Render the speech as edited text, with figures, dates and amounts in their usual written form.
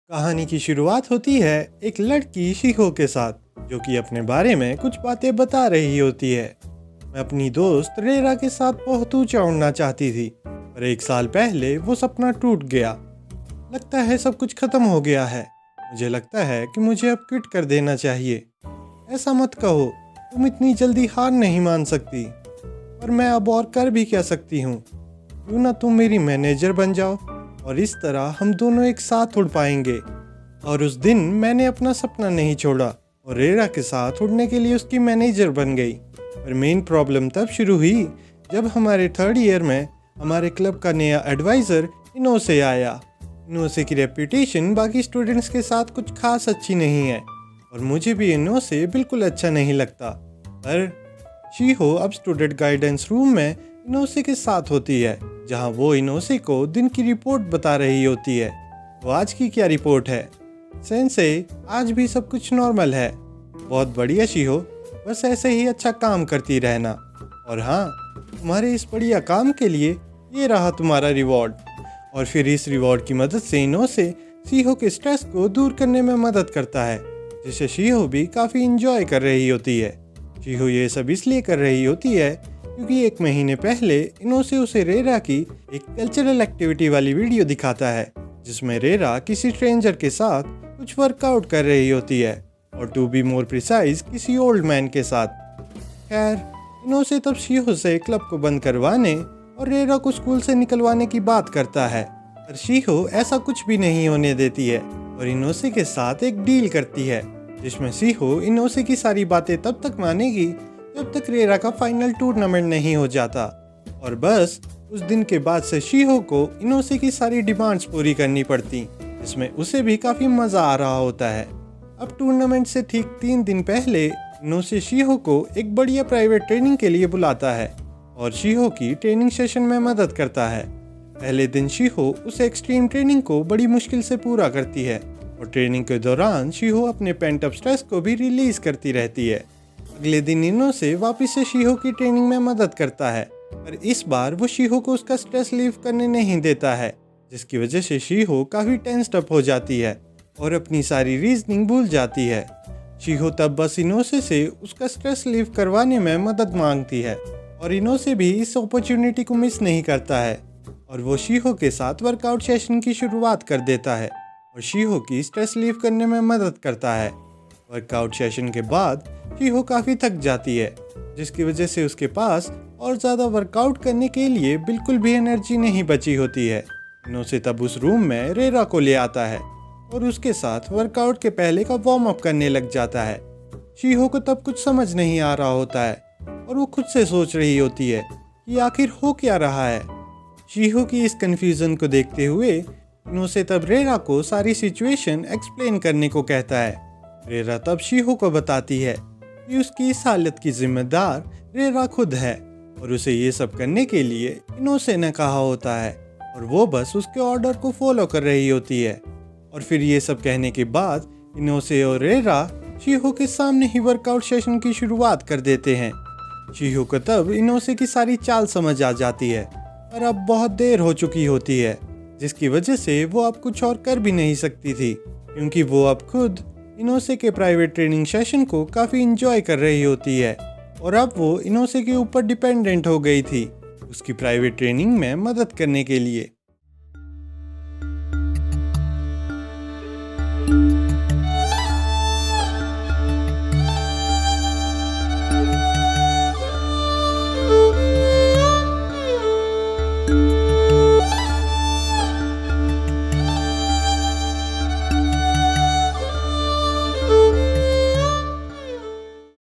कहानी की शुरुआत होती है एक लड़की शिहो के साथ, जो कि अपने बारे में कुछ बातें बता रही होती है। मैं अपनी दोस्त रेरा के साथ बहुत ऊंचा उड़ना चाहती थी, पर एक साल पहले वो सपना टूट गया। लगता है सब कुछ खत्म हो गया है। मुझे लगता है कि मुझे अब क्विट कर देना चाहिए। ऐसा मत कहो, तुम इतनी जल्दी हार नहीं मान सकती। पर मैं अब और कर भी क्या सकती हूँ? क्यों ना तुम मेरी मैनेजर बन जाओ और इस तरह हम दोनों एक साथ उड़ पाएंगे। और उस दिन मैंने अपना सपना नहीं छोड़ा और रेरा के साथ उड़ने के लिए उसकी मैनेजर बन गई। पर मेन प्रॉब्लम तब शुरू हुई जब हमारे थर्ड ईयर में हमारे क्लब का नया एडवाइज़र इनोसे आया। इनोसे की रेप्यूटेशन बाकी स्टूडेंट्स के साथ कुछ खास अच्छी नहीं है और मुझे भी इनोसे बिल्कुल अच्छा नहीं लगता। पर शिहो अब स्टूडेंट गाइडेंस रूम में इनोसे के साथ होती है, जहां वो इनोसे को दिन की रिपोर्ट बता रही होती है। तो आज की क्या रिपोर्ट है? सेंसे, आज भी सब कुछ नॉर्मल है। बहुत बढ़िया शिहो, बस ऐसे ही अच्छा काम करती रहना। और हाँ, तुम्हारे इस बढ़िया काम के लिए ये रहा तुम्हारा रिवॉर्ड। और फिर इस रिवॉर्ड की मदद से इनोसे शिहो के स्ट्रेस को दूर करने में मदद करता है, जिसे शिहो भी काफ़ी इंजॉय कर रही होती है। शिहो ये सब इसलिए कर रही होती है क्योंकि एक महीने पहले इनोसे उसे रेरा की एक कल्चरल एक्टिविटी वाली वीडियो दिखाता है, जिसमें रेरा किसी स्ट्रेंजर के साथ कुछ वर्कआउट कर रही होती है, और टू बी मोर प्रिसाइज किसी ओल्ड मैन के साथ। खैर, इनोसे तब शिहो से क्लब को बंद करवाने और रेरा को स्कूल से निकलवाने की बात करता है, पर शिहो ऐसा कुछ भी नहीं होने देती है और इनोसे के साथ एक डील करती है, जिसमें शिहो इनोसे की सारी बातें तब तक मानेगी जब तक रेरा का फाइनल टूर्नामेंट नहीं हो जाता। और बस उस दिन के बाद से शिहो को इनोसे की सारी डिमांड्स पूरी करनी पड़ती, जिसमें उसे भी काफ़ी मज़ा आ रहा होता है। अब टूर्नामेंट से ठीक 3 दिन पहले इनोसे शिहो को एक बढ़िया प्राइवेट ट्रेनिंग के लिए बुलाता है और शिहो की ट्रेनिंग सेशन में मदद करता है। पहले दिन शिहो उस एक्सट्रीम ट्रेनिंग को बड़ी मुश्किल से पूरा करती है और ट्रेनिंग के दौरान शिहो अपने पेंट अप स्ट्रेस को भी रिलीज करती रहती है। अगले दिन इनोसे वापस से शिहो की ट्रेनिंग में मदद करता है, पर इस बार वो शिहो को उसका स्ट्रेस लीव करने नहीं देता है, जिसकी वजह से शिहो काफ़ी टेंस्ड अप हो जाती है और अपनी सारी रीजनिंग भूल जाती है। शिहो तब बस इनोसे से उसका स्ट्रेस लीव करवाने में मदद मांगती है और इनोसे भी इस अपॉर्चुनिटी को मिस नहीं करता है और वो शिहो के साथ वर्कआउट सेशन की शुरुआत कर देता है और शिहो की स्ट्रेस लीव करने में मदद करता है। वर्कआउट सेशन के बाद शिहो काफ़ी थक जाती है, जिसकी वजह से उसके पास और ज़्यादा वर्कआउट करने के लिए बिल्कुल भी एनर्जी नहीं बची होती है। इनोसे तब उस रूम में रेरा को ले आता है और उसके साथ वर्कआउट के पहले का वार्म अप करने लग जाता है। शिहो को तब कुछ समझ नहीं आ रहा होता है और वो खुद से सोच रही होती है कि आखिर हो क्या रहा है। शिहो की इस कन्फ्यूज़न को देखते हुए इनोसे तब रेरा को सारी सिचुएशन एक्सप्लेन करने को कहता है। रेरा तब शिहो को बताती है कि उसकी इस हालत की जिम्मेदार रेरा खुद है और उसे ये सब करने के लिए इनोसे ने कहा होता है और वो बस उसके ऑर्डर को फॉलो कर रही होती है। और फिर ये सब कहने के बाद इनोसे और रेरा शिहो के सामने ही वर्कआउट सेशन की शुरुआत कर देते हैं। शिहो को तब इनोसे की सारी चाल समझ आ जाती है, पर अब बहुत देर हो चुकी होती है, जिसकी वजह से वो अब कुछ और कर भी नहीं सकती थी, क्योंकि वो अब खुद इनोसे के प्राइवेट ट्रेनिंग सेशन को काफ़ी इंजॉय कर रही होती है और अब वो इनोसे के ऊपर डिपेंडेंट हो गई थी उसकी प्राइवेट ट्रेनिंग में मदद करने के लिए।